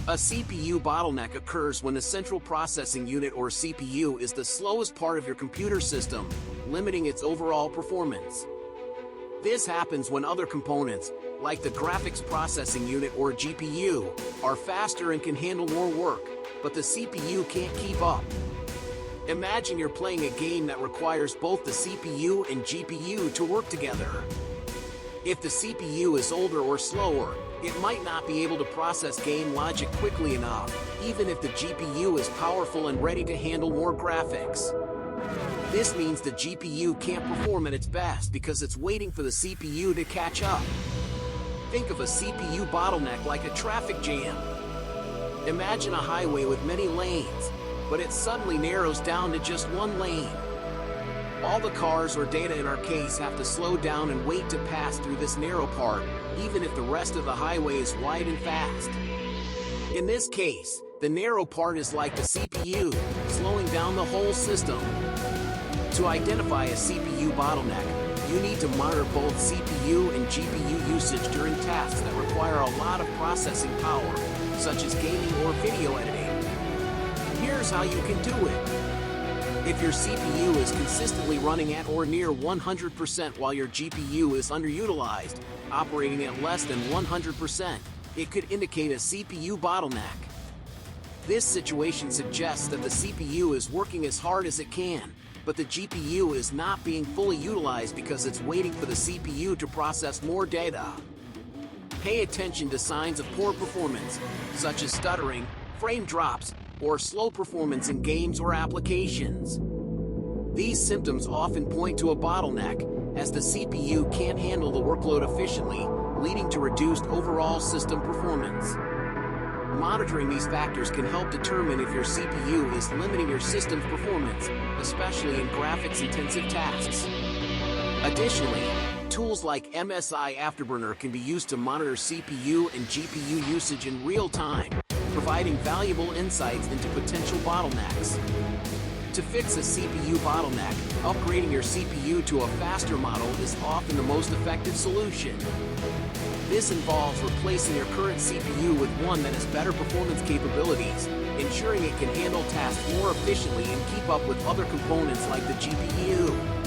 A CPU bottleneck occurs when the central processing unit or CPU is the slowest part of your computer system, limiting its overall performance. This happens when other components, like the graphics processing unit or GPU, are faster and can handle more work, but the CPU can't keep up. Imagine you're playing a game that requires both the CPU and GPU to work together. If the CPU is older or slower, it might not be able to process game logic quickly enough, even if the GPU is powerful and ready to handle more graphics. This means the GPU can't perform at its best because it's waiting for the CPU to catch up. Think of a CPU bottleneck like a traffic jam. Imagine a highway with many lanes, but it suddenly narrows down to just one lane. All the cars or data in our case have to slow down and wait to pass through this narrow part, even if the rest of the highway is wide and fast. In this case, the narrow part is like the CPU, slowing down the whole system. To identify a CPU bottleneck, you need to monitor both CPU and GPU usage during tasks that require a lot of processing power, such as gaming or video editing. Here's how you can do it. If your CPU is consistently running at or near 100% while your GPU is underutilized, operating at less than 100%, it could indicate a CPU bottleneck. This situation suggests that the CPU is working as hard as it can, but the GPU is not being fully utilized because it's waiting for the CPU to process more data. Pay attention to signs of poor performance, such as stuttering, frame drops, or slow performance in games or applications. These symptoms often point to a bottleneck, as the CPU can't handle the workload efficiently, leading to reduced overall system performance. Monitoring these factors can help determine if your CPU is limiting your system's performance, especially in graphics-intensive tasks. Additionally, tools like MSI Afterburner can be used to monitor CPU and GPU usage in real time, providing valuable insights into potential bottlenecks. To fix a CPU bottleneck, upgrading your CPU to a faster model is often the most effective solution. This involves replacing your current CPU with one that has better performance capabilities, ensuring it can handle tasks more efficiently and keep up with other components like the GPU.